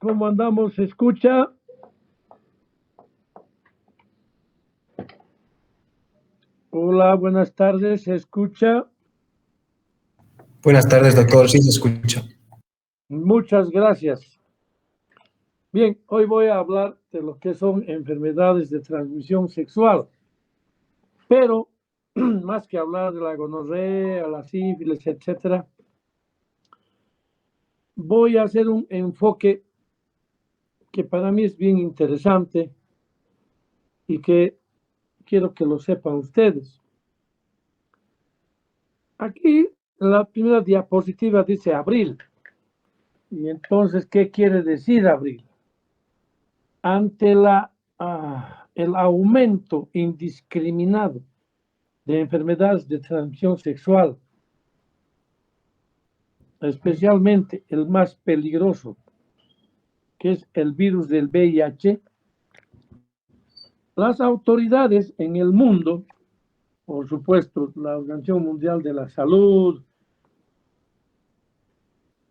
¿Cómo andamos? ¿Se escucha? Hola, buenas tardes. ¿Se escucha? Buenas tardes, doctor. Sí, se escucha. Muchas gracias. Bien, hoy voy a hablar de lo que son enfermedades de transmisión sexual. Pero, más que hablar de la gonorrea, la sífilis, etcétera, voy a hacer un enfoque que para mí es bien interesante y que quiero que lo sepan ustedes. Aquí la primera diapositiva dice abril. Y entonces, ¿qué quiere decir abril? Ante el aumento indiscriminado de enfermedades de transmisión sexual, especialmente el más peligroso, que es el virus del VIH, las autoridades en el mundo, por supuesto, la Organización Mundial de la Salud,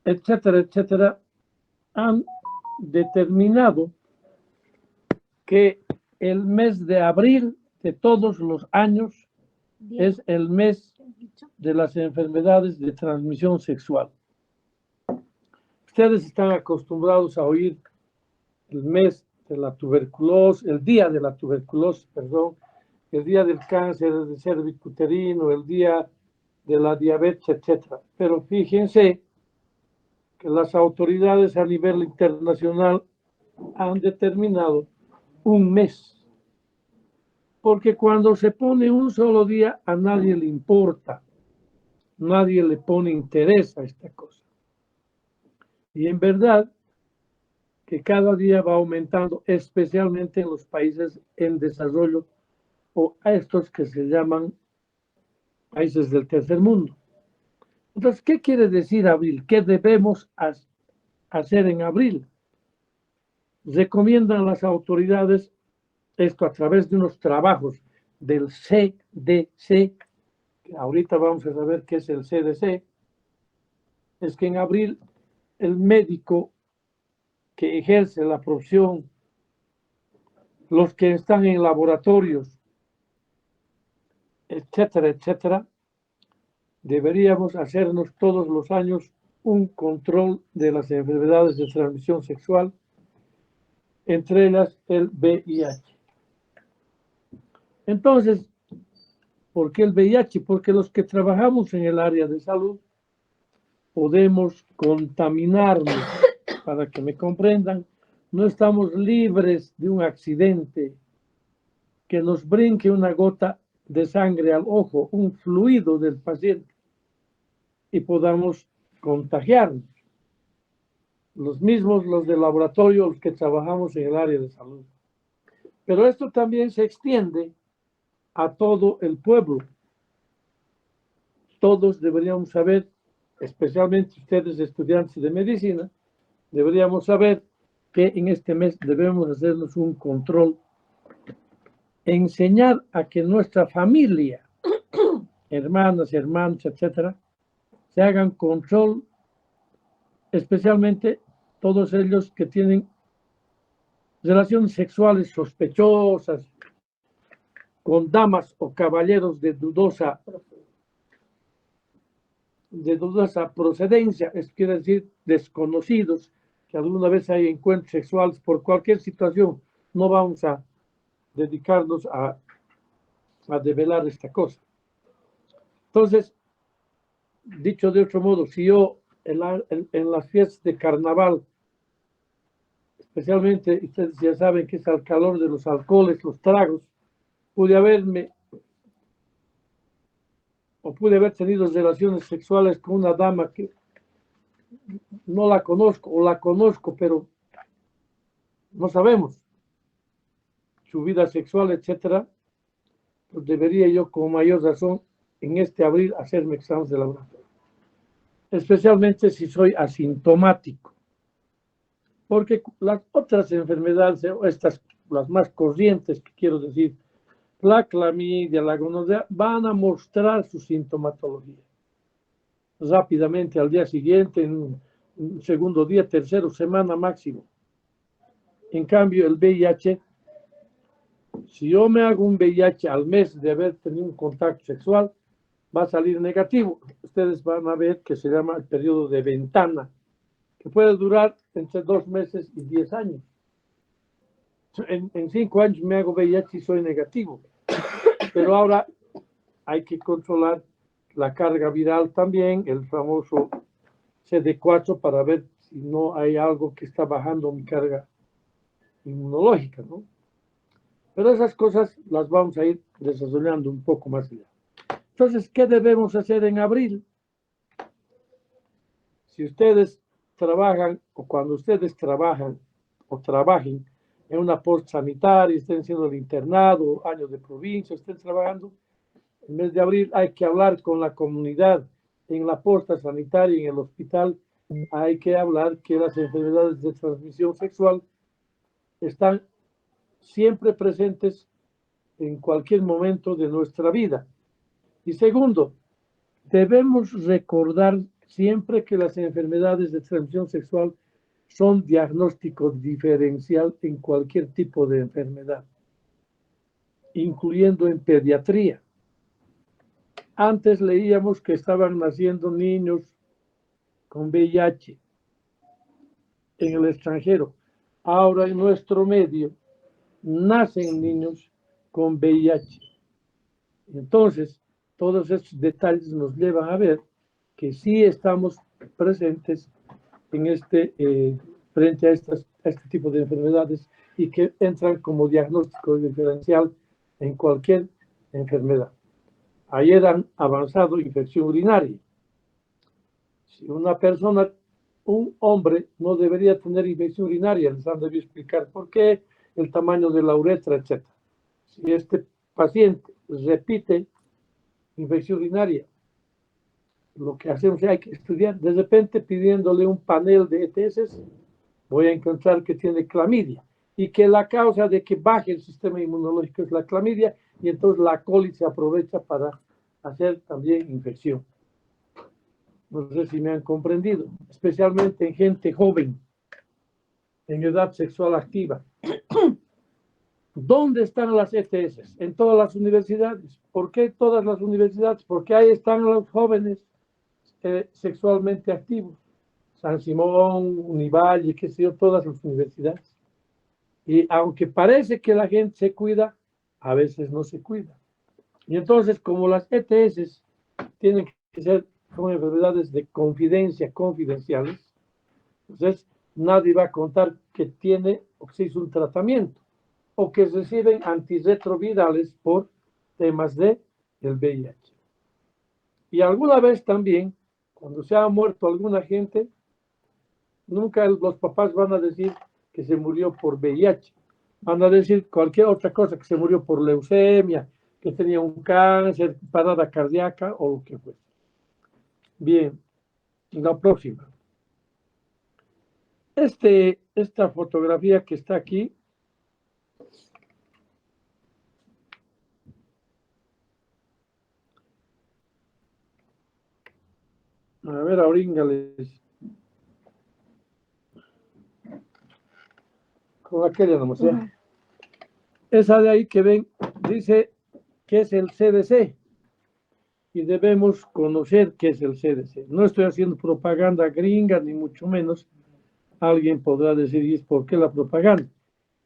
etcétera, etcétera, han determinado que el mes de abril de todos los años es el mes de las enfermedades de transmisión sexual. Ustedes están acostumbrados a oír el mes de la tuberculosis, el día de la tuberculosis, perdón, el día del cáncer de cervicuterino, el día de la diabetes, etcétera. Pero fíjense que las autoridades a nivel internacional han determinado un mes. Porque cuando se pone un solo día, a nadie le importa, nadie le pone interés a esta cosa. Y en verdad que cada día va aumentando, especialmente en los países en desarrollo o a estos que se llaman países del tercer mundo. Entonces, ¿qué quiere decir abril? ¿Qué debemos hacer en abril? Recomiendan las autoridades esto a través de unos trabajos del CDC, que ahorita vamos a saber qué es el CDC, es que en abril el médico que ejerce la profesión, los que están en laboratorios, etcétera, etcétera, deberíamos hacernos todos los años un control de las enfermedades de transmisión sexual, entre ellas el VIH. Entonces, ¿por qué el VIH? Porque los que trabajamos en el área de salud podemos contaminarnos, para que me comprendan, no estamos libres de un accidente que nos brinque una gota de sangre al ojo, un fluido del paciente, y podamos contagiarnos. Los mismos, los del laboratorio, los que trabajamos en el área de salud. Pero esto también se extiende a todo el pueblo. Todos deberíamos saber, especialmente ustedes estudiantes de medicina, deberíamos saber que en este mes debemos hacernos un control, enseñar a que nuestra familia, hermanas, hermanos, etcétera, se hagan control, especialmente todos ellos que tienen relaciones sexuales sospechosas con damas o caballeros de dudosa procedencia, es quiere decir desconocidos, que alguna vez hay encuentros sexuales por cualquier situación. No vamos a dedicarnos a develar esta cosa. Entonces, dicho de otro modo, si yo en las fiestas de carnaval, especialmente, ustedes ya saben que es al calor de los alcoholes, los tragos, pude haber tenido relaciones sexuales con una dama que no la conozco o la conozco, pero no sabemos su vida sexual, etcétera. Pues debería yo con mayor razón en este abril hacerme exámenes de laboratorio, especialmente si soy asintomático, porque las otras enfermedades, las más corrientes que quiero decir, la clamidia, la gonorrea, van a mostrar su sintomatología rápidamente al día siguiente, en un segundo día, tercero, semana máximo. En cambio, el VIH, si yo me hago un VIH al mes de haber tenido un contacto sexual, va a salir negativo. Ustedes van a ver que se llama el periodo de ventana, que puede durar entre 2 meses y 10 años. En 5 años me hago VIH y soy negativo. Pero ahora hay que controlar la carga viral también, el famoso CD4, para ver si no hay algo que está bajando mi carga inmunológica, ¿no? Pero esas cosas las vamos a ir desarrollando un poco más allá. Entonces, ¿qué debemos hacer en abril? Si ustedes trabajan, o cuando ustedes trabajan o trabajen en una posta sanitaria, estén haciendo el internado, años de provincia, estén trabajando, en el mes de abril hay que hablar con la comunidad en la posta sanitaria, en el hospital, hay que hablar que las enfermedades de transmisión sexual están siempre presentes en cualquier momento de nuestra vida. Y segundo, debemos recordar siempre que las enfermedades de transmisión sexual son diagnóstico diferencial en cualquier tipo de enfermedad, incluyendo en pediatría. Antes leíamos que estaban naciendo niños con VIH en el extranjero. Ahora en nuestro medio nacen niños con VIH. Entonces, todos estos detalles nos llevan a ver que sí estamos presentes en frente a este tipo de enfermedades y que entran como diagnóstico diferencial en cualquier enfermedad. Ayer han avanzado infección urinaria. Si una persona, un hombre, no debería tener infección urinaria, les han debido explicar por qué, el tamaño de la uretra, etc. Si este paciente repite infección urinaria, lo que hacemos es hay que estudiar. De repente, pidiéndole un panel de ETS, voy a encontrar que tiene clamidia y que la causa de que baje el sistema inmunológico es la clamidia y entonces la coli se aprovecha para hacer también infección. No sé si me han comprendido, especialmente en gente joven, en edad sexual activa. ¿Dónde están las ETS? En todas las universidades. ¿Por qué todas las universidades? Porque ahí están los jóvenes sexualmente activos. San Simón, Univalle, qué sé yo, todas las universidades. Y aunque parece que la gente se cuida, a veces no se cuida. Y entonces, como las ETS tienen que ser, son enfermedades de confidencia, confidenciales, entonces nadie va a contar que tiene o que se hizo un tratamiento o que reciben antirretrovirales por temas del VIH. Y alguna vez también, cuando se ha muerto alguna gente, nunca los papás van a decir que se murió por VIH. Van a decir cualquier otra cosa, que se murió por leucemia, que tenía un cáncer, parada cardíaca o lo que fuese. Bien, la próxima. Esta fotografía que está aquí a ver, ahorita con aquella nomás, ¿ya? Esa de ahí que ven dice que es el CDC y debemos conocer qué es el CDC. No estoy haciendo propaganda gringa, ni mucho menos. Alguien podrá decir, ¿y es por qué la propaganda?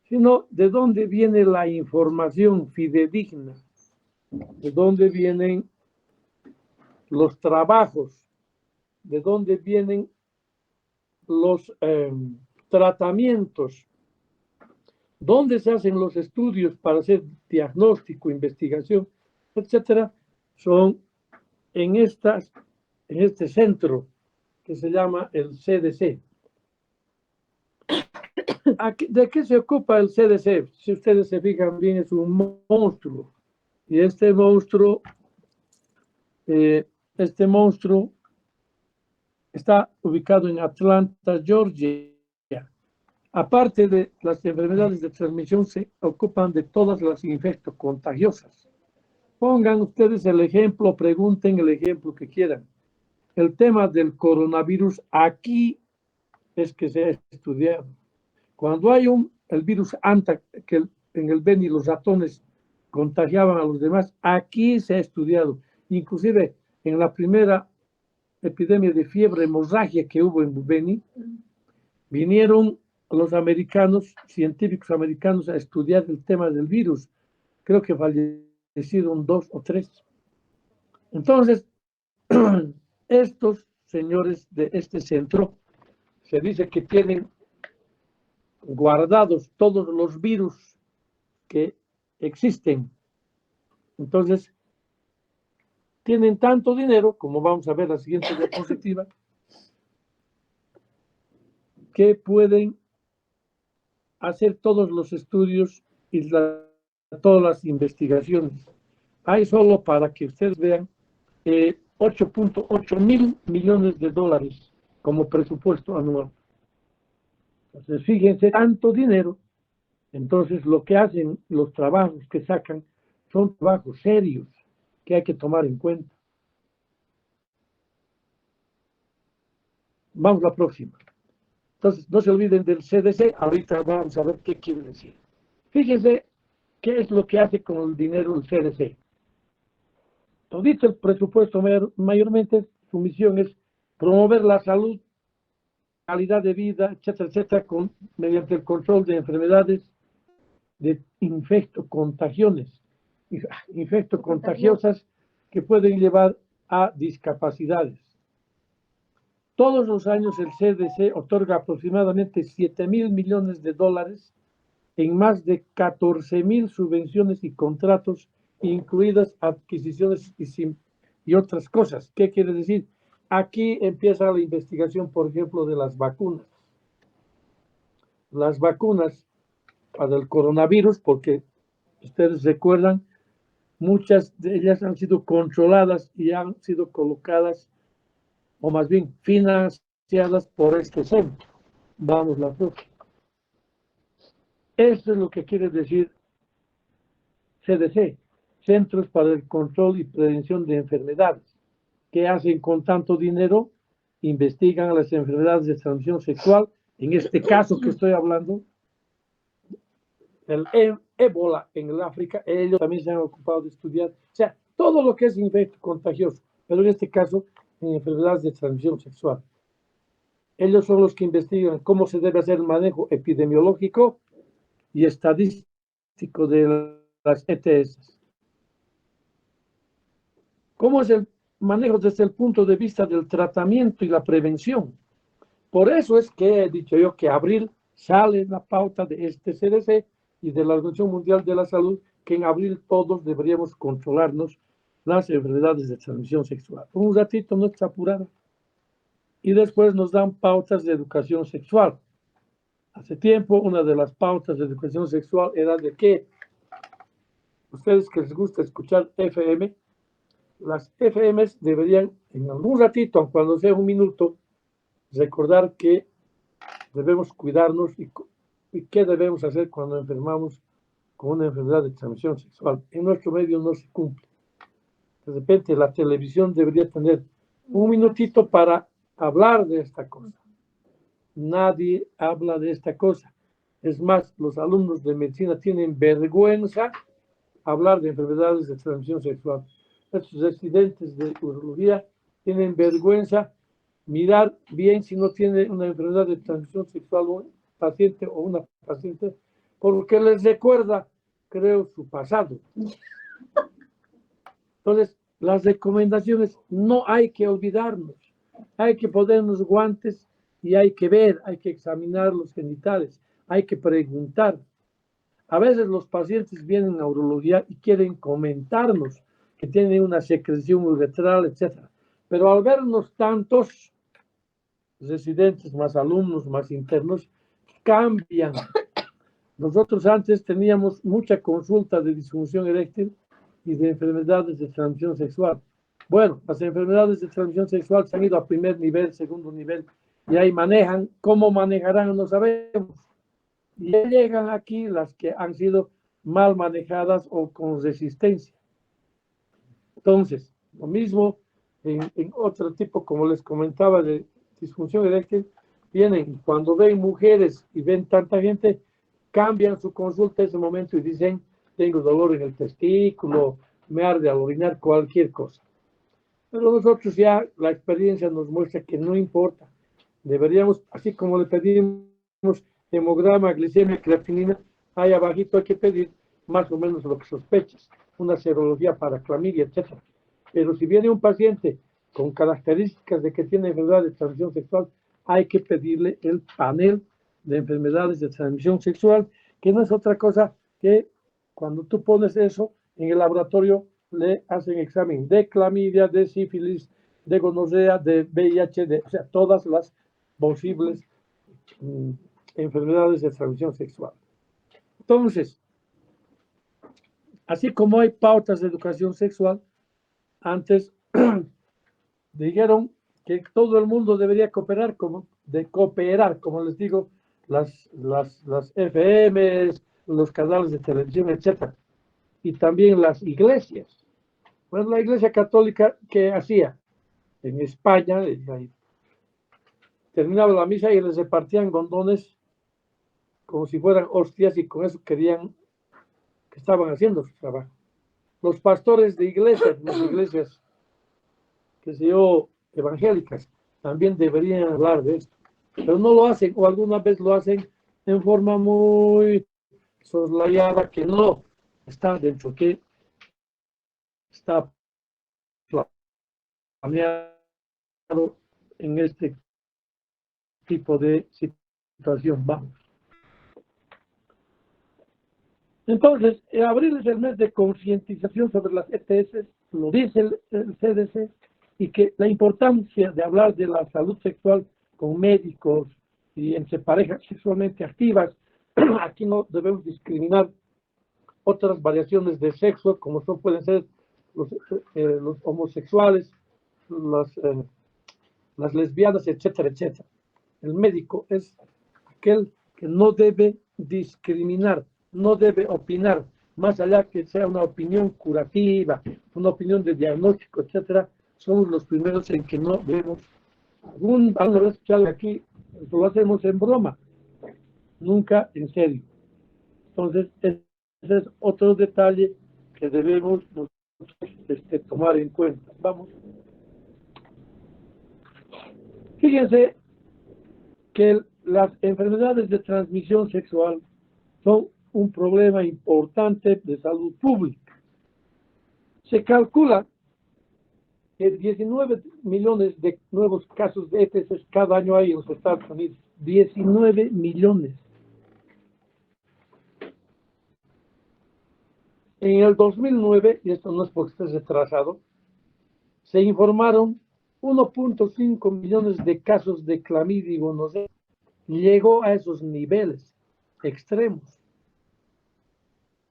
Sino de dónde viene la información fidedigna, de dónde vienen los trabajos, de dónde vienen los tratamientos, dónde se hacen los estudios para hacer diagnóstico, investigación, etcétera, son en este centro que se llama el CDC. ¿De qué se ocupa el CDC? Si ustedes se fijan bien, es un monstruo. Y este monstruo está ubicado en Atlanta, Georgia. Aparte de las enfermedades de transmisión, se ocupan de todas las infectos contagiosas. Pongan ustedes el ejemplo, pregunten el ejemplo que quieran. El tema del coronavirus aquí es que se ha estudiado. Cuando hay un el virus anta, que en el Beni los ratones contagiaban a los demás. Aquí se ha estudiado, inclusive en la primera epidemia de fiebre hemorragia que hubo en Beni, vinieron los americanos, científicos americanos, a estudiar el tema del virus. Creo que fallecieron 2 o 3. Entonces, estos señores de este centro se dice que tienen guardados todos los virus que existen. Entonces, tienen tanto dinero, como vamos a ver la siguiente diapositiva, que pueden hacer todos los estudios y todas las investigaciones. Hay solo para que ustedes vean 8.8 mil millones de dólares como presupuesto anual. Entonces, fíjense, tanto dinero. Entonces, lo que hacen, los trabajos que sacan, son trabajos serios que hay que tomar en cuenta. Vamos a la próxima. Entonces, no se olviden del CDC. Ahorita vamos a ver qué quiere decir. Fíjense qué es lo que hace con el dinero del CDC. Todito el presupuesto mayormente, su misión es promover la salud, calidad de vida, etcétera, etcétera, mediante el control de enfermedades de infectocontagiosas que pueden llevar a discapacidades. Todos los años el CDC otorga aproximadamente 7 mil millones de dólares en más de 14 mil subvenciones y contratos, incluidas adquisiciones y otras cosas. ¿Qué quiere decir? Aquí empieza la investigación, por ejemplo, de las vacunas. Las vacunas para el coronavirus, porque ustedes recuerdan, muchas de ellas han sido controladas y han sido colocadas, o más bien financiadas por este centro. Vamos la próxima. Esto es lo que quiere decir CDC, Centros para el Control y Prevención de Enfermedades. ¿Qué hacen con tanto dinero? Investigan las enfermedades de transmisión sexual. En este caso que estoy hablando, el ébola en el África, ellos también se han ocupado de estudiar. O sea, todo lo que es infecto contagioso, pero en este caso, en enfermedades de transmisión sexual. Ellos son los que investigan cómo se debe hacer el manejo epidemiológico y estadístico de las ETS. ¿Cómo es el manejo desde el punto de vista del tratamiento y la prevención? Por eso es que he dicho yo que abril sale la pauta de este CDC y de la Organización Mundial de la Salud, que en abril todos deberíamos controlarnos las enfermedades de transmisión sexual. Un ratito, no está apurada. Y después nos dan pautas de educación sexual. Hace tiempo, una de las pautas de educación sexual era de que ustedes que les gusta escuchar FM, las FMs deberían en algún ratito, cuando sea un minuto, recordar que debemos cuidarnos y qué debemos hacer cuando enfermamos con una enfermedad de transmisión sexual. En nuestro medio no se cumple. De repente la televisión debería tener un minutito para hablar de esta cosa. Nadie habla de esta cosa. Es más, los alumnos de medicina tienen vergüenza hablar de enfermedades de transmisión sexual. Estos residentes de urología tienen vergüenza mirar bien si no tiene una enfermedad de transmisión sexual un paciente o una paciente, porque les recuerda, creo, su pasado. Entonces, las recomendaciones no hay que olvidarnos, hay que ponernos guantes y hay que ver, hay que examinar los genitales, hay que preguntar. A veces los pacientes vienen a urología y quieren comentarnos que tienen una secreción uretral, etc. Pero al vernos tantos residentes, más alumnos, más internos, cambian. Nosotros antes teníamos mucha consulta de disfunción eréctil y de enfermedades de transmisión sexual. Bueno, las enfermedades de transmisión sexual se han ido a primer nivel, segundo nivel, y ahí manejan. ¿Cómo manejarán? No sabemos. Y llegan aquí las que han sido mal manejadas o con resistencia. Entonces, lo mismo en otro tipo, como les comentaba, de disfunción eréctil, vienen cuando ven mujeres y ven tanta gente, cambian su consulta en ese momento y dicen, tengo dolor en el testículo, me arde al orinar, cualquier cosa. Pero nosotros ya la experiencia nos muestra que no importa. Deberíamos, así como le pedimos hemograma, glicemia, creatinina, ahí abajito hay que pedir más o menos lo que sospechas, una serología para clamidia, etc. Pero si viene un paciente con características de que tiene enfermedad de transmisión sexual, hay que pedirle el panel de enfermedades de transmisión sexual, que no es otra cosa que cuando tú pones eso en el laboratorio, le hacen examen de clamidia, de sífilis, de gonorrea, de VIH, o sea, todas las posibles enfermedades de transmisión sexual. Entonces, así como hay pautas de educación sexual, antes dijeron que todo el mundo debería cooperar, como les digo, las FMs, los canales de televisión, etc. Y también las iglesias. Pues la iglesia católica, ¿qué hacía? En España, terminaba la misa y les repartían condones como si fueran hostias y con eso querían que estaban haciendo su trabajo. Los pastores de iglesias, las iglesias, que sé yo, evangélicas, también deberían hablar de esto, pero no lo hacen, o alguna vez lo hacen en forma muy soslayada, que no está dentro, que está planeado en este tipo de situación. Vamos. Entonces, abril es el mes de concientización sobre las ETS, lo dice el CDC, y que la importancia de hablar de la salud sexual con médicos y entre parejas sexualmente activas, aquí no debemos discriminar otras variaciones de sexo, como pueden ser los homosexuales, las lesbianas, etcétera, etcétera. El médico es aquel que no debe discriminar, no debe opinar, más allá que sea una opinión curativa, una opinión de diagnóstico, etcétera. Somos los primeros en que no debemos. Alguna vez escuchado aquí, lo hacemos en broma, nunca en serio. Entonces, ese es otro detalle que debemos tomar en cuenta. Vamos. Fíjense que las enfermedades de transmisión sexual son un problema importante de salud pública. Se calcula que 19 millones de nuevos casos de ETS cada año hay en los Estados Unidos. 19 millones. En el 2009, y esto no es porque esté retrasado, se informaron 1.5 millones de casos de clamidia y gonorrea. Llegó a esos niveles extremos.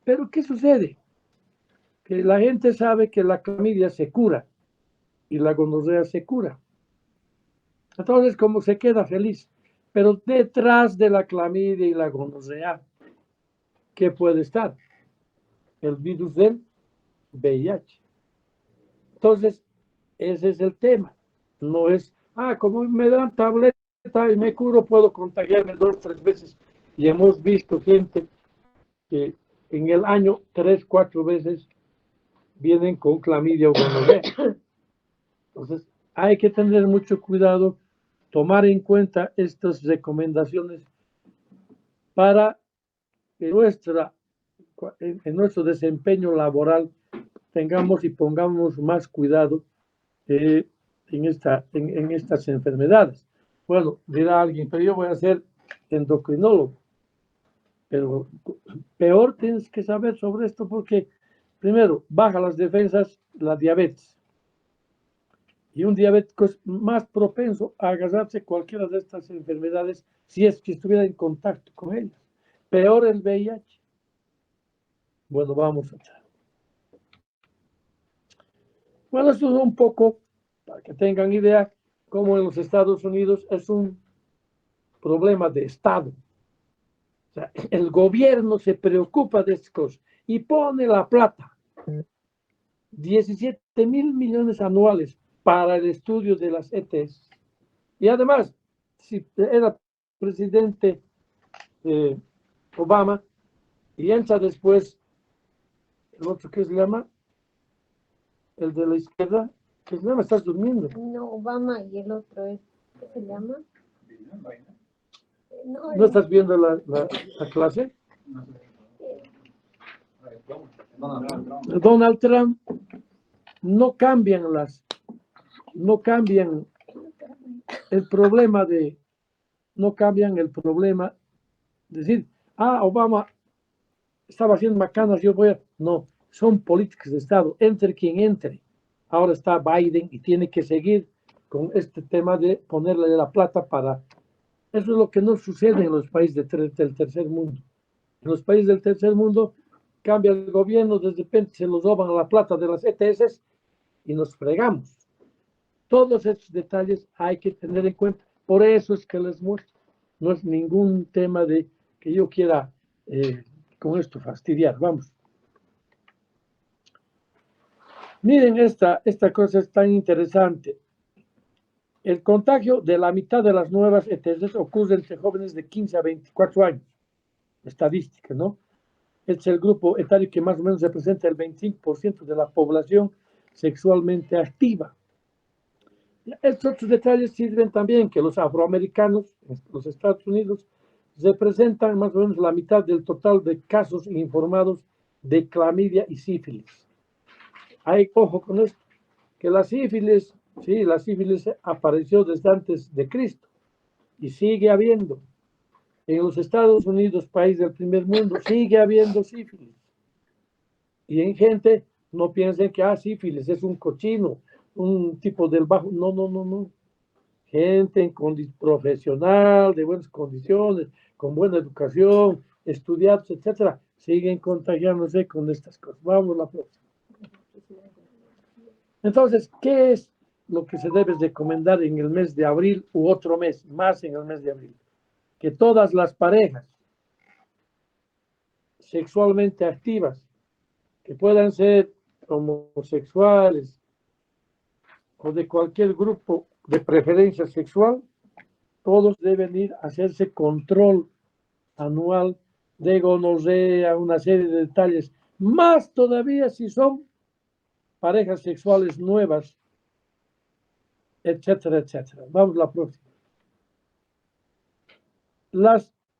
Pero ¿qué sucede? Que la gente sabe que la clamidia se cura y la gonorrea se cura. Entonces, como se queda feliz. Pero detrás de la clamidia y la gonorrea, ¿qué puede estar? El virus del VIH. Entonces, ese es el tema. No es, como me dan tableta y me curo, puedo contagiarme 2 o 3 veces. Y hemos visto gente que en el año 3 o 4 veces vienen con clamidia o gonorrea. Entonces, hay que tener mucho cuidado, tomar en cuenta estas recomendaciones para que en nuestro desempeño laboral tengamos y pongamos más cuidado en estas enfermedades. Bueno, dirá alguien, pero yo voy a ser endocrinólogo. Pero peor tienes que saber sobre esto porque, primero, baja las defensas, la diabetes. Y un diabético es más propenso a agarrarse cualquiera de estas enfermedades si es que estuviera en contacto con ellas. Peor el VIH. Bueno, vamos allá. Bueno, esto es un poco, para que tengan idea, cómo en los Estados Unidos es un problema de Estado. O sea, el gobierno se preocupa de estas cosas y pone la plata. 17.000 millones anuales para el estudio de las ETS. Y además, si era presidente Obama, y entra después el otro que se llama, el de la izquierda, que se llama, estás durmiendo. No, Obama y el otro es, ¿qué se llama? No, ¿No estás viendo la clase? Donald Trump no cambian el problema no cambian el problema, decir, Obama estaba haciendo macanas, no, son políticas de Estado, entre quien entre. Ahora está Biden y tiene que seguir con este tema de ponerle la plata para... Eso es lo que no sucede en los países del tercer mundo. En los países del tercer mundo cambia el gobierno, de repente se nos roban la plata de las ETS y nos fregamos. Todos estos detalles hay que tener en cuenta. Por eso es que les muestro. No es ningún tema de que yo quiera con esto fastidiar. Vamos. Miren, esta cosa es tan interesante. El contagio de la mitad de las nuevas ETS ocurre entre jóvenes de 15 a 24 años. Estadística, ¿no? Este es el grupo etario que más o menos representa el 25% de la población sexualmente activa. Estos otros detalles sirven también que los afroamericanos en los Estados Unidos representan más o menos la mitad del total de casos informados de clamidia y sífilis. Hay ojo con esto, que la sífilis apareció desde antes de Cristo y sigue habiendo. En los Estados Unidos, país del primer mundo, sigue habiendo sífilis. Y en gente, no piensen que sífilis es un cochino, un tipo del bajo. No. Gente profesional, de buenas condiciones, con buena educación, estudiados, etcétera, siguen contagiándose con estas cosas. Vamos a la próxima. Entonces, ¿qué es lo que se debe recomendar en el mes de abril u otro mes, más en el mes de abril? Que todas las parejas sexualmente activas, que puedan ser homosexuales o de cualquier grupo de preferencia sexual, todos deben ir a hacerse control anual de gonorrea, una serie de detalles, más todavía si son parejas sexuales nuevas, etcétera, etcétera. Vamos a la próxima.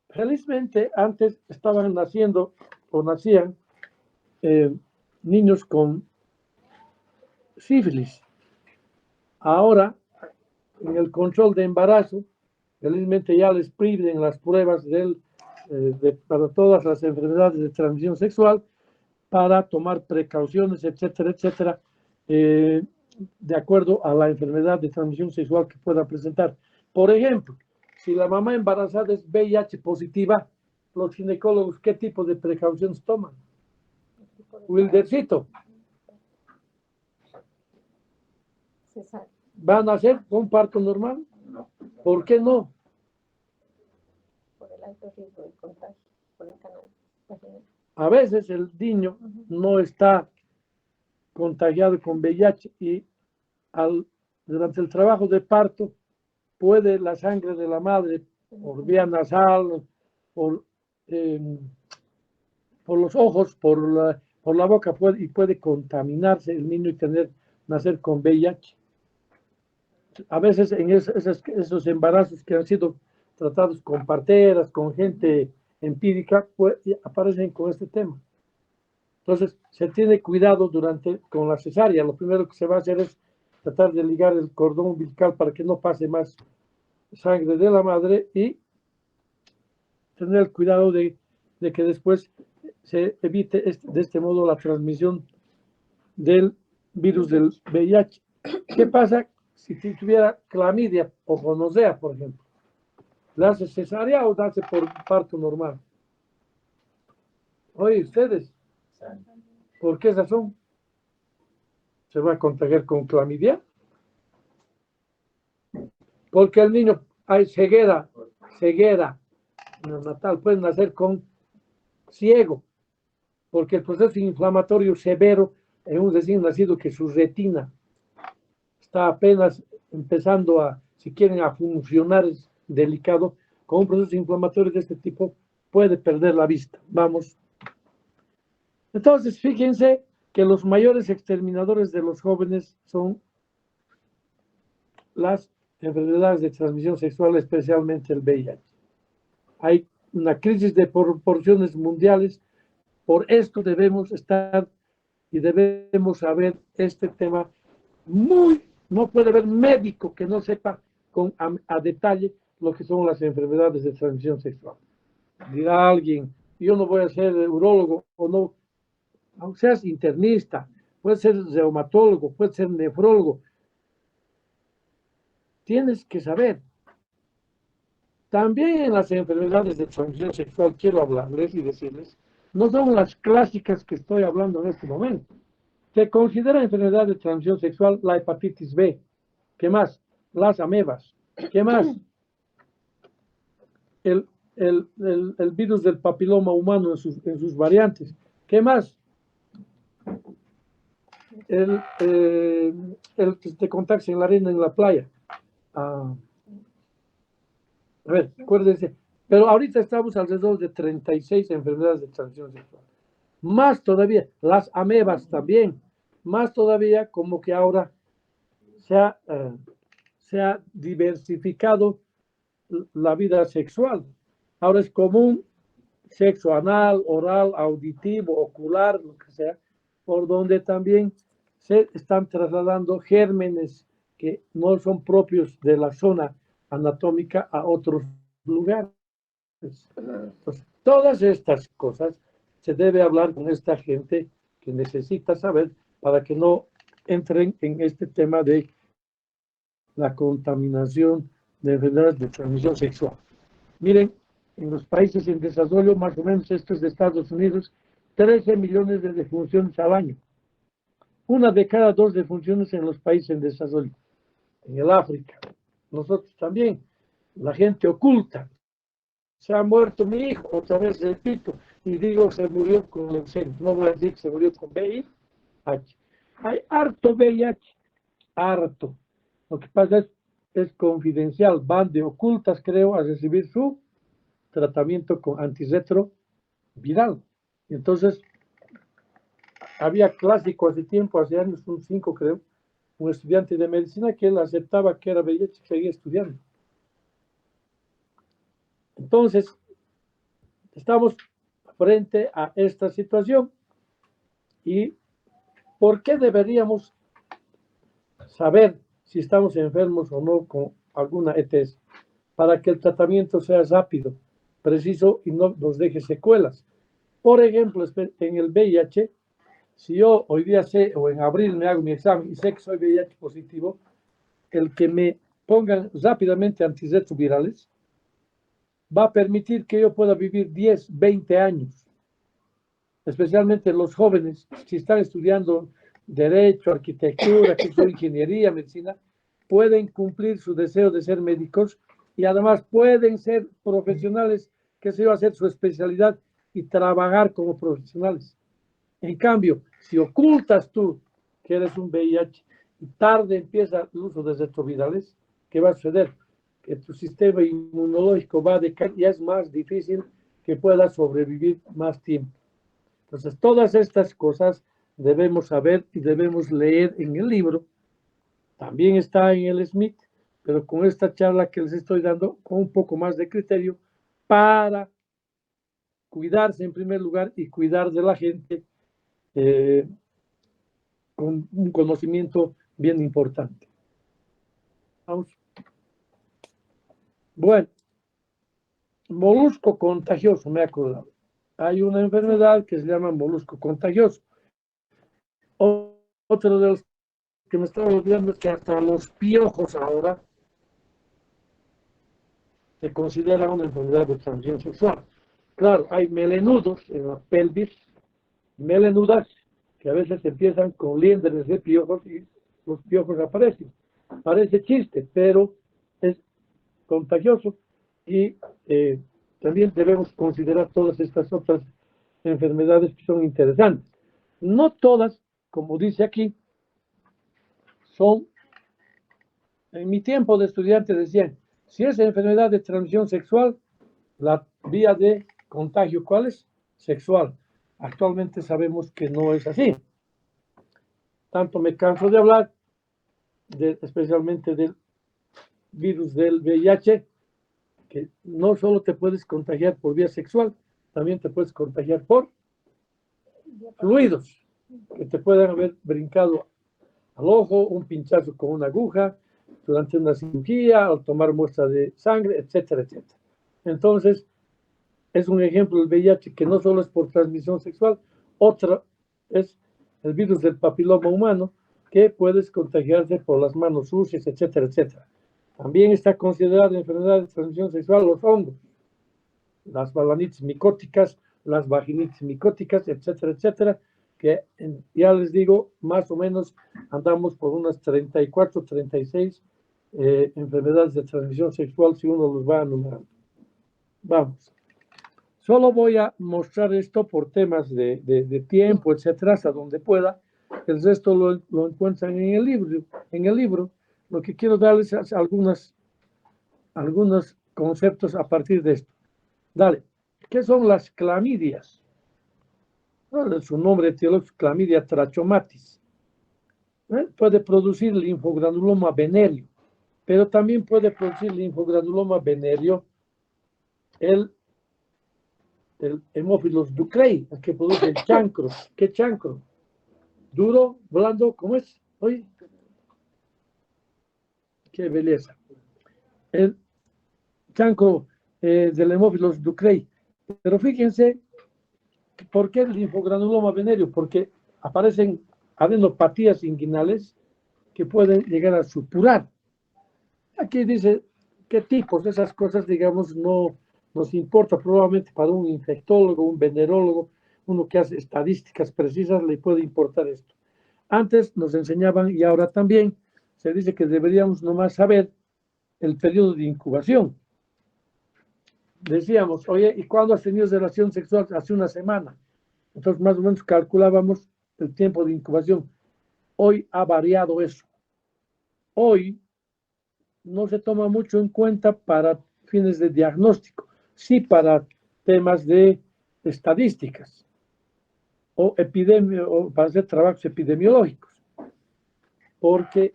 Felizmente, antes estaban naciendo o nacían niños con sífilis. Ahora, en el control de embarazo, felizmente ya les piden las pruebas para todas las enfermedades de transmisión sexual para tomar precauciones, etcétera, etcétera, de acuerdo a la enfermedad de transmisión sexual que pueda presentar. Por ejemplo, si la mamá embarazada es VIH positiva, los ginecólogos, ¿qué tipo de precauciones toman? Wildercito. ¿Van a hacer un parto normal? ¿Por qué no? Por el alto riesgo de contagio, por el canal vaginal. A veces el niño no está contagiado con VIH y durante el trabajo de parto puede la sangre de la madre por vía nasal, por los ojos, por la boca puede contaminarse el niño y nacer con VIH. A veces en esos embarazos que han sido tratados con parteras, con gente empírica, aparecen con este tema. Entonces, se tiene cuidado con la cesárea. Lo primero que se va a hacer es tratar de ligar el cordón umbilical para que no pase más sangre de la madre y tener el cuidado de que después se evite de este modo la transmisión del virus del VIH. ¿Qué pasa si tuviera clamidia o gonorrea, por ejemplo? ¿Le hace cesárea o nace por parto normal? Oye, ustedes, ¿por qué razón se va a contagiar con clamidia? Porque el niño hay ceguera neonatal, puede nacer con ciego, porque el proceso inflamatorio severo en un recién nacido que su retina está apenas empezando si quieren, a funcionar, es delicado, con un proceso inflamatorio de este tipo, puede perder la vista. Vamos. Entonces, fíjense que los mayores exterminadores de los jóvenes son las enfermedades de transmisión sexual, especialmente el VIH. Hay una crisis de proporciones mundiales. Por esto debemos estar y debemos saber este tema no puede haber médico que no sepa a detalle lo que son las enfermedades de transmisión sexual. Dirá alguien, yo no voy a ser urólogo o no, aunque seas internista, puedes ser reumatólogo, puedes ser nefrólogo. Tienes que saber. También en las enfermedades de transmisión sexual quiero hablarles y decirles, no son las clásicas que estoy hablando en este momento. Se considera enfermedad de transmisión sexual la hepatitis B. ¿Qué más? Las amebas. ¿Qué más? El virus del papiloma humano en sus variantes. ¿Qué más? El que te contacta en la arena, en la playa. A ver, acuérdense. Pero ahorita estamos alrededor de 36 enfermedades de transmisión sexual. Más todavía, las amebas también. Más todavía, como que ahora se ha diversificado la vida sexual. Ahora es común sexo anal, oral, auditivo, ocular, lo que sea, por donde también se están trasladando gérmenes que no son propios de la zona anatómica a otros lugares. Entonces, todas estas cosas se debe hablar con esta gente que necesita saber para que no entren en este tema de la contaminación de enfermedades de transmisión sexual. Miren, en los países en desarrollo, más o menos estos de Estados Unidos, 13 millones de defunciones al año. Una de cada 2 defunciones en los países en desarrollo. En el África, nosotros también, la gente oculta. Se ha muerto mi hijo, otra vez repito, y digo se murió con leucemia. No voy a decir que se murió con VIH. Hay harto VIH, harto. Lo que pasa es confidencial, van de ocultas, creo, a recibir su tratamiento con antirretroviral. Entonces, había clásico hace tiempo, hace años, un 5 creo, un estudiante de medicina que él aceptaba que era VIH y seguía estudiando. Entonces, estamos frente a esta situación y ¿por qué deberíamos saber si estamos enfermos o no con alguna ETS? Para que el tratamiento sea rápido, preciso y no nos deje secuelas. Por ejemplo, en el VIH, si yo hoy día sé, o en abril me hago mi examen y sé que soy VIH positivo, el que me pongan rápidamente antirretrovirales va a permitir que yo pueda vivir 10, 20 años. Especialmente los jóvenes, si están estudiando derecho, arquitectura, ingeniería, medicina, pueden cumplir su deseo de ser médicos y además pueden ser profesionales que se va a hacer su especialidad y trabajar como profesionales. En cambio, si ocultas tú que eres un VIH y tarde empieza el uso de retrovirales, ¿qué va a suceder? Que tu sistema inmunológico va a decaer y es más difícil que puedas sobrevivir más tiempo. Entonces, todas estas cosas debemos saber y debemos leer en el libro. También está en el Smith, pero con esta charla que les estoy dando, con un poco más de criterio, para cuidarse en primer lugar y cuidar de la gente con un conocimiento bien importante. Vamos. Bueno, molusco contagioso, me he acordado. Hay una enfermedad que se llama molusco contagioso. Otro de los que me estaba olvidando es que hasta los piojos ahora se considera una enfermedad de transmisión sexual. Claro, hay melenudos en la pelvis, melenudas, que a veces empiezan con liendres de piojos y los piojos aparecen. Parece chiste, pero es contagioso y también debemos considerar todas estas otras enfermedades que son interesantes. No todas, como dice aquí, son, en mi tiempo de estudiante decían, si es enfermedad de transmisión sexual, la vía de contagio, ¿cuál es? Sexual. Actualmente sabemos que no es así. Tanto me canso de hablar, especialmente del virus del VIH, que no solo te puedes contagiar por vía sexual, también te puedes contagiar por fluidos, que te pueden haber brincado al ojo, un pinchazo con una aguja, durante una cirugía, al tomar muestra de sangre, etcétera, etcétera. Entonces, es un ejemplo del VIH que no solo es por transmisión sexual, otra es el virus del papiloma humano, que puedes contagiarse por las manos sucias, etcétera, etcétera. También está considerada enfermedad de transmisión sexual los hongos, las balanitis micóticas, las vaginitis micóticas, etcétera, etcétera, que ya les digo, más o menos andamos por unas 34, 36 enfermedades de transmisión sexual si uno los va enumerando. Vamos. Solo voy a mostrar esto por temas de tiempo, etcétera, hasta donde pueda. El resto lo encuentran en el libro. En el libro, lo que quiero darles es algunos conceptos a partir de esto. Dale, ¿qué son las clamidias? Bueno, su nombre etiológico, clamidia trachomatis. Puede producir linfogranuloma venéreo, pero también puede producir linfogranuloma venéreo el Haemophilus ducrei, el que produce el chancro. ¿Qué chancro? Duro, blando, ¿cómo es? Oye, qué belleza. El chancro del Haemophilus ducrei. Pero fíjense, ¿por qué el linfogranuloma venéreo? Porque aparecen adenopatías inguinales que pueden llegar a suturar. Aquí dice qué tipos de esas cosas, digamos, no nos importa. Probablemente para un infectólogo, un venerólogo, uno que hace estadísticas precisas, le puede importar esto. Antes nos enseñaban, y ahora también, se dice que deberíamos nomás saber el periodo de incubación. Decíamos, oye, ¿y cuándo has tenido relación sexual? Hace una semana. Entonces, más o menos calculábamos el tiempo de incubación. Hoy ha variado eso. Hoy no se toma mucho en cuenta para fines de diagnóstico, sí para temas de estadísticas o para hacer trabajos epidemiológicos. Porque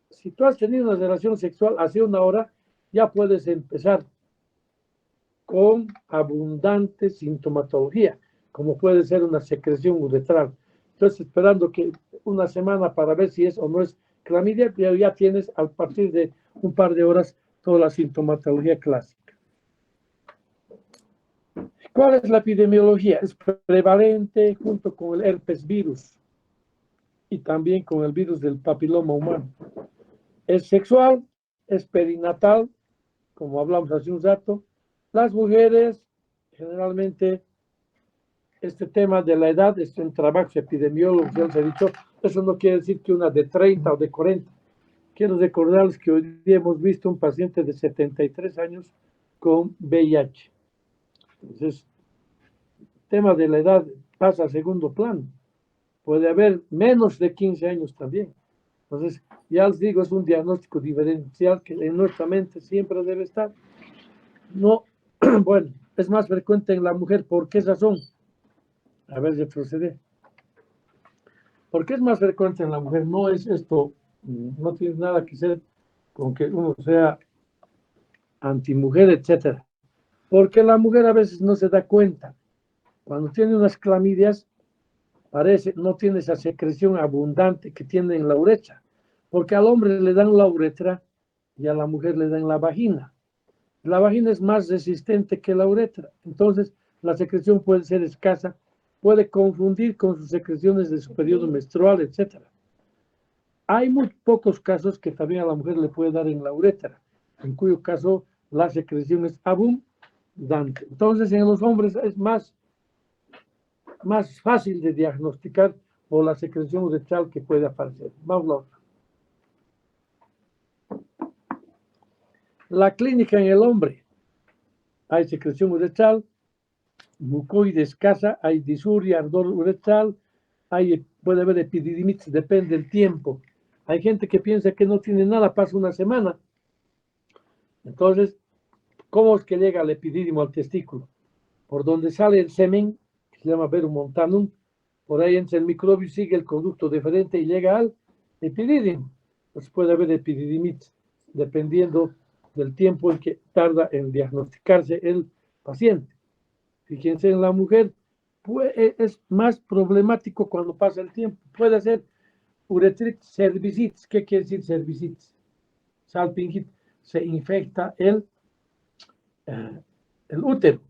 si tú has tenido una relación sexual hace una hora, ya puedes empezar con abundante sintomatología, como puede ser una secreción uretral. Entonces, esperando que una semana para ver si es o no es clamidia, pero ya tienes a partir de un par de horas toda la sintomatología clásica. ¿Cuál es la epidemiología? Es prevalente junto con el herpes virus y también con el virus del papiloma humano. Es sexual, es perinatal, como hablamos hace un rato. Las mujeres, generalmente, este tema de la edad es en trabajos epidemiólogos, ya les he dicho, eso no quiere decir que una de 30 o de 40. Quiero recordarles que hoy día hemos visto un paciente de 73 años con VIH. Entonces, el tema de la edad pasa a segundo plano. Puede haber menos de 15 años también. Entonces, ya les digo, es un diagnóstico diferencial que en nuestra mente siempre debe estar. No, bueno, es más frecuente en la mujer. ¿Por qué razón? A ver, retroceder. ¿Por qué es más frecuente en la mujer? No es esto, no tiene nada que ver con que uno sea antimujer, etcétera. Porque la mujer a veces no se da cuenta. Cuando tiene unas clamidias, parece, no tiene esa secreción abundante que tiene en la uretra. Porque al hombre le dan la uretra y a la mujer le dan la vagina. La vagina es más resistente que la uretra. Entonces, la secreción puede ser escasa, puede confundir con sus secreciones de su periodo menstrual, etc. Hay muy pocos casos que también a la mujer le puede dar en la uretra, en cuyo caso la secreción es abundante. Entonces, en los hombres es más fácil de diagnosticar por la secreción uretral que puede aparecer. Vamos a otra. La clínica en el hombre. Hay secreción uretral, mucoide escasa, hay disuria, ardor uretral, puede haber epididimitis, depende del tiempo. Hay gente que piensa que no tiene nada, pasa una semana. Entonces, ¿cómo es que llega el epidídimo al testículo? por donde sale el semen, que se llama verum montanum, por ahí entra el microbio, sigue el conducto deferente y llega al epididymo. Pues puede haber epididimitis, dependiendo del tiempo en que tarda en diagnosticarse el paciente. Fíjense, en la mujer es más problemático cuando pasa el tiempo. Puede ser uretritis cervicitis. ¿Qué quiere decir cervicitis? Salpingit. Se infecta el útero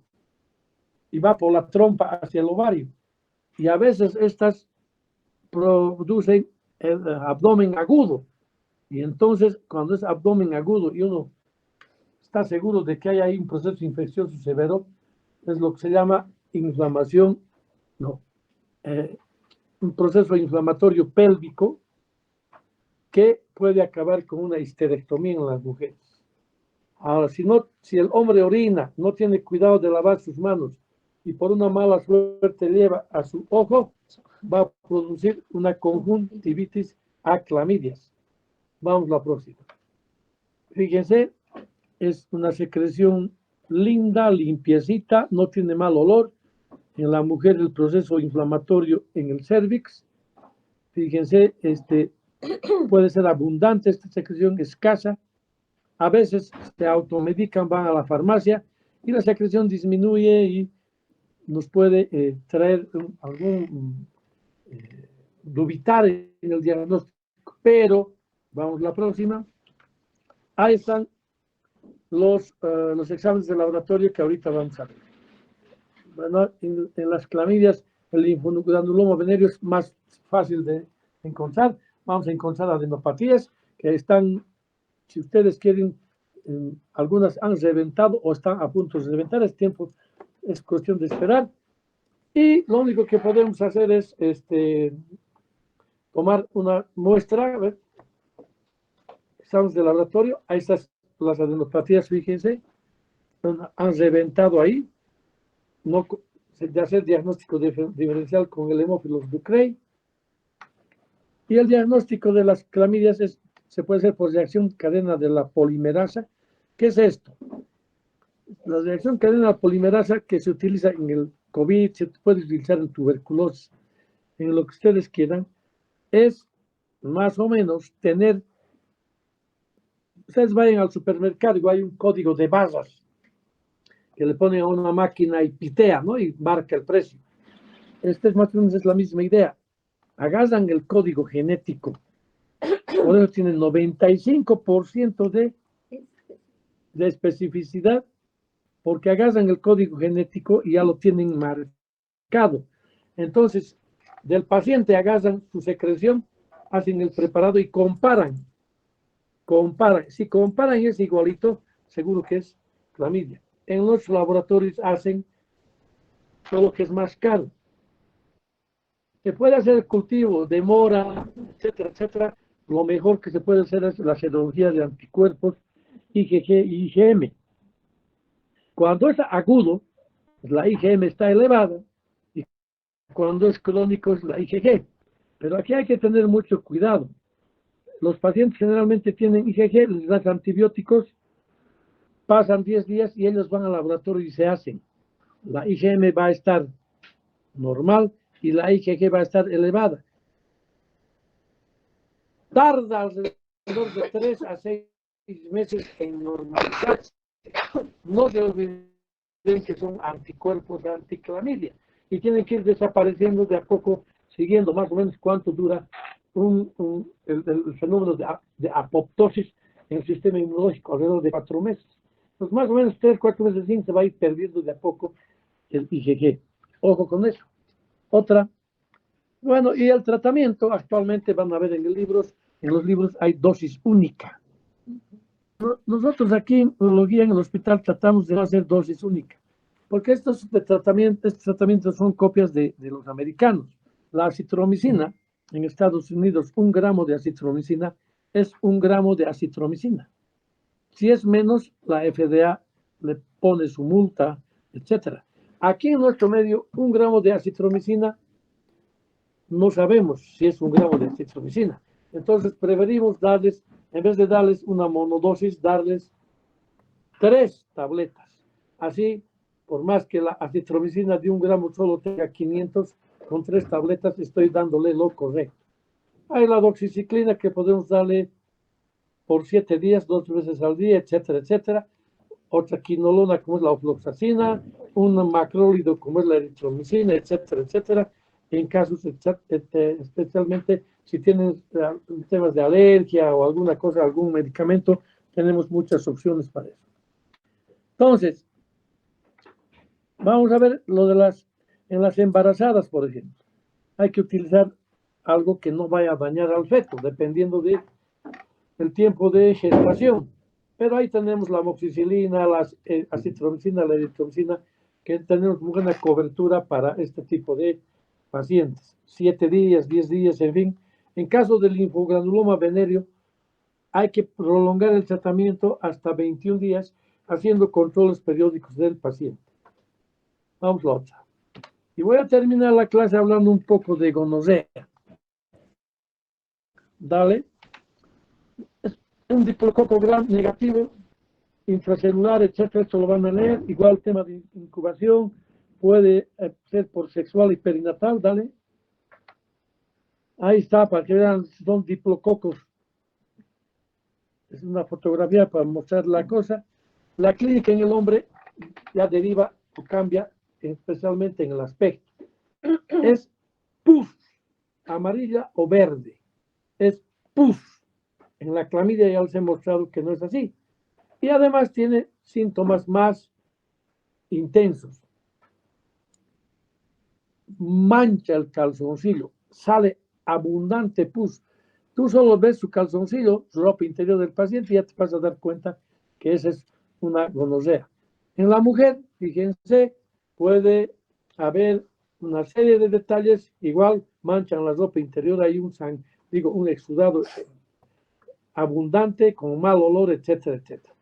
y va por la trompa hacia el ovario. Y a veces estas producen el abdomen agudo. Y entonces, cuando es abdomen agudo y uno está seguro de que hay ahí un proceso infeccioso severo, es lo que se llama inflamación, un proceso inflamatorio pélvico que puede acabar con una histerectomía en las mujeres. Ahora, si el hombre orina, no tiene cuidado de lavar sus manos y por una mala suerte lleva a su ojo, va a producir una conjuntivitis a clamidias. Vamos a la próxima. Fíjense, es una secreción linda, limpiecita, no tiene mal olor. En la mujer el proceso inflamatorio en el cervix. Fíjense, puede ser abundante esta secreción, escasa. A veces se automedican, van a la farmacia y la secreción disminuye y nos puede traer algún dubitar en el diagnóstico. Pero, vamos a la próxima. Ahí están los exámenes de laboratorio que ahorita vamos a ver. Bueno, en las clamidias, el linfogranuloma venéreo es más fácil de encontrar. Vamos a encontrar adenopatías que están, si ustedes quieren, algunas han reventado o están a punto de reventar. Es cuestión de esperar. Y lo único que podemos hacer es tomar una muestra, a ver, exámenes de laboratorio. Ahí están las adenopatías, fíjense, han reventado ahí. No, de hacer diagnóstico diferencial con el hemófilos Ducrey. Y el diagnóstico de las clamidias se puede hacer por reacción cadena de la polimerasa. ¿Qué es esto? La reacción cadena de la polimerasa que se utiliza en el COVID, se puede utilizar en tuberculosis, en lo que ustedes quieran, es más o menos tener, ustedes vayan al supermercado y hay un código de barras que le ponen a una máquina y pitea, ¿no? Y marca el precio. Más o menos es la misma idea. Agarran el código genético, por eso tienen 95% de especificidad, porque agarran el código genético y ya lo tienen marcado. Entonces, del paciente agarran su secreción, hacen el preparado y comparan. Si comparan y es igualito, seguro que es clamidia. En los laboratorios hacen todo lo que es más caro. Se puede hacer el cultivo, demora, etcétera, etcétera. Lo mejor que se puede hacer es la serología de anticuerpos, IgG y IgM. Cuando es agudo, la IgM está elevada, y cuando es crónico es la IgG. Pero aquí hay que tener mucho cuidado. Los pacientes generalmente tienen IgG, les das antibióticos, pasan 10 días y ellos van al laboratorio y se hacen. La IgM va a estar normal y la IgG va a estar elevada. Tarda alrededor de 3 a 6 meses en normalizarse. No se olviden que son anticuerpos anticlamidia y tienen que ir desapareciendo de a poco, siguiendo más o menos cuánto dura el fenómeno de apoptosis en el sistema inmunológico, alrededor de 4 meses. Pues más o menos 3-4 meses sin se va a ir perdiendo de a poco el IgG. Ojo con eso. Otra. Bueno, y el tratamiento, actualmente van a ver en los libros hay dosis única. Nosotros aquí en urología en el hospital tratamos de no hacer dosis única, porque estos tratamientos son copias de los americanos. La acitromicina, en Estados Unidos, 1 gramo de acitromicina es 1 gramo de acitromicina. Si es menos, la FDA le pone su multa, etc. Aquí en nuestro medio, 1 gramo de acitromicina, no sabemos si es 1 gramo de acitromicina. Entonces preferimos darles, en vez de darles una monodosis, darles 3 tabletas. Así por más que la acitromicina de 1 gramo solo tenga 500, con 3 tabletas estoy dándole lo correcto. Hay la doxiciclina que podemos darle por 7 días, 2 veces al día, etcétera, etcétera. Otra quinolona como es la ofloxacina, un macrólido como es la eritromicina, etcétera, etcétera. En casos especialmente si tienen temas de alergia o alguna cosa, algún medicamento, tenemos muchas opciones para eso. Entonces, vamos a ver lo de en las embarazadas, por ejemplo. Hay que utilizar algo que no vaya a dañar al feto, dependiendo del tiempo de gestación. Pero ahí tenemos la amoxicilina, la acitromicina, la eritromicina, que tenemos buena cobertura para este tipo de pacientes. 7 días, 10 días, en fin. En caso del linfogranuloma venéreo, hay que prolongar el tratamiento hasta 21 días, haciendo controles periódicos del paciente. Vamos a la otra. Y voy a terminar la clase hablando un poco de gonorrea. Dale. Es un diplococo gram negativo, intracelular, etcétera. Esto lo van a leer. Igual tema de incubación. Puede ser por sexual y perinatal. Dale. Ahí está, para que vean, son diplococos. Es una fotografía para mostrar la cosa. La clínica en el hombre ya deriva o cambia, especialmente en el aspecto. Es pus, amarilla o verde. Es pus. En la clamidia ya les he mostrado que no es así. Y además tiene síntomas más intensos. Mancha el calzoncillo, sale abundante pus. Tú solo ves su calzoncillo, su ropa interior del paciente y ya te vas a dar cuenta que esa es una gonorrea. En la mujer, fíjense, puede haber una serie de detalles, igual manchan la ropa interior, hay un exudado abundante, con mal olor, etcétera, etcétera.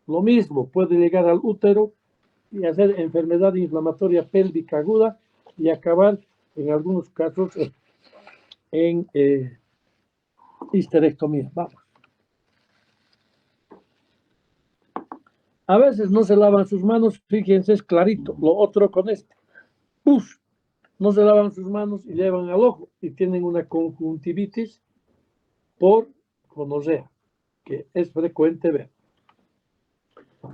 Lo mismo puede llegar al útero y hacer enfermedad inflamatoria pélvica aguda y acabar, en algunos casos, en histerectomía. Vamos. A veces no se lavan sus manos, fíjense, es clarito. Lo otro con este. Pus. No se lavan sus manos y llevan al ojo y tienen una conjuntivitis por gonorrea, que es frecuente ver.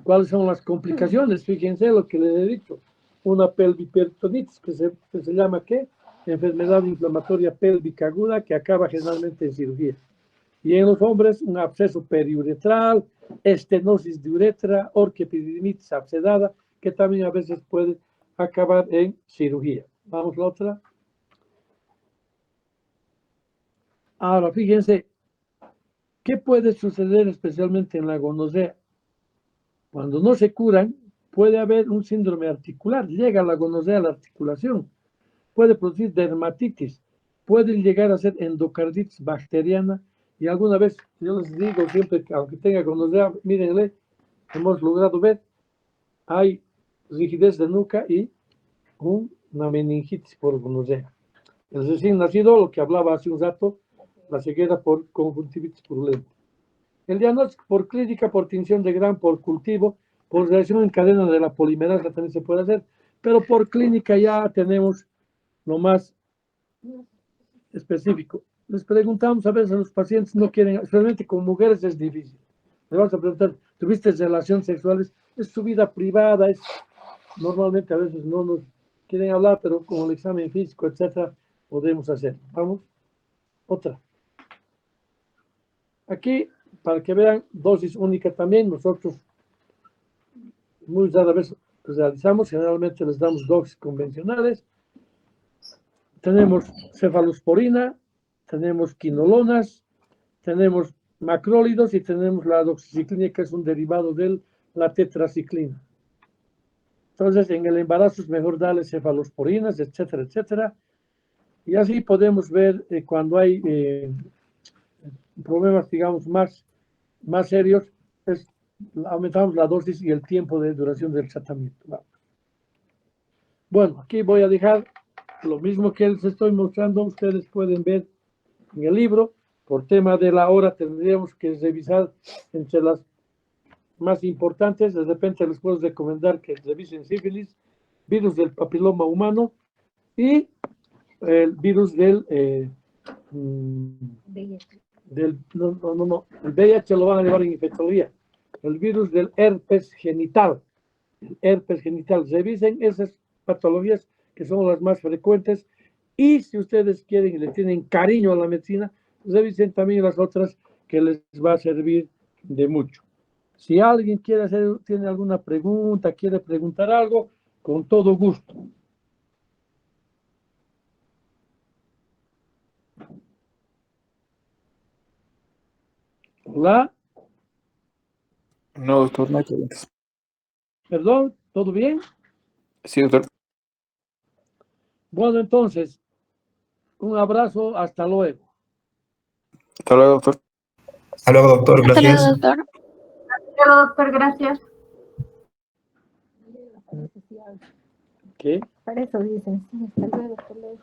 ¿Cuáles son las complicaciones? Fíjense lo que les he dicho. Una pelviperitonitis, que se llama ¿qué? Enfermedad inflamatoria pélvica aguda, que acaba generalmente en cirugía. Y en los hombres, un absceso periuretral, estenosis de uretra, orquiepididimitis abscedada, que también a veces puede acabar en cirugía. Vamos a la otra. Ahora, fíjense, ¿qué puede suceder especialmente en la gonorrea? Cuando no se curan, puede haber un síndrome articular, llega la gonorrea a la articulación, puede producir dermatitis, puede llegar a ser endocarditis bacteriana, y alguna vez, yo les digo siempre que aunque tenga gonorrea, mírenle, hemos logrado ver, hay rigidez de nuca y una meningitis por gonorrea. El recién nacido, lo que hablaba hace un rato, la ceguera por conjuntivitis purulenta. El diagnóstico por clínica, por tinción de Gram, por cultivo, por reacción en cadena de la polimerasa también se puede hacer, pero por clínica ya tenemos lo más específico. Les preguntamos a veces a los pacientes, no quieren, especialmente con mujeres es difícil. Le vamos a preguntar, ¿tuviste relaciones sexuales? Es su vida privada, normalmente a veces no nos quieren hablar, pero con el examen físico, etcétera, podemos hacer. Vamos, otra. Aquí, para que vean, dosis única también, nosotros muy rara vez realizamos, generalmente les damos dosis convencionales. Tenemos cefalosporina, tenemos quinolonas, tenemos macrólidos y tenemos la doxiciclina, que es un derivado de la tetraciclina. Entonces, en el embarazo es mejor darle cefalosporinas, etcétera, etcétera. Y así podemos ver cuando hay problemas, digamos, más serios, aumentamos la dosis y el tiempo de duración del tratamiento. Bueno, aquí voy a dejar lo mismo que les estoy mostrando. Ustedes pueden ver en el libro. Por tema de la hora tendríamos que revisar entre las más importantes, de repente les puedo recomendar que revisen sífilis, virus del papiloma humano y el virus del, el VIH lo van a llevar en infectología, el virus del herpes genital, revisen esas patologías que son las más frecuentes y si ustedes quieren y le tienen cariño a la medicina, revisen también las otras que les va a servir de mucho. Si alguien tiene alguna pregunta, quiere preguntar algo, con todo gusto. Hola, No, doctor, no hay preguntas. perdón, ¿todo bien? Sí, doctor. Bueno, entonces, un abrazo, hasta luego. Hasta luego, doctor. Hasta luego, doctor. Hasta luego, Gracias. doctor. Pero, doctor, gracias. ¿Qué? Para eso dicen, sí, hasta luego, hasta luego.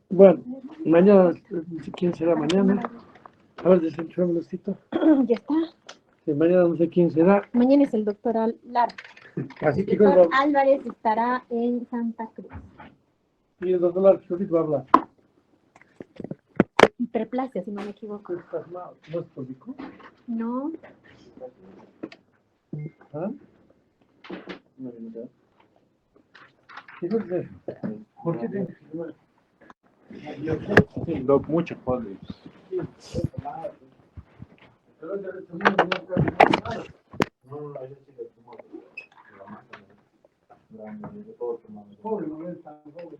Bueno, mañana, no sé quién será mañana. A ver, desenchufame un lustito. Ya está. Sí, mañana no sé quién será. Mañana es el doctor Lara. Así El que doctor Álvarez estará en Santa Cruz. y el doctor Larchurito va a hablar. Hiperplasia, si no me equivoco. ¿Estás mal? ¿No es político? No, ¿Ah? Entonces, ¿por qué tienes que firmar? Sí, doc, mucho poder. Pobre, no es tan pobre.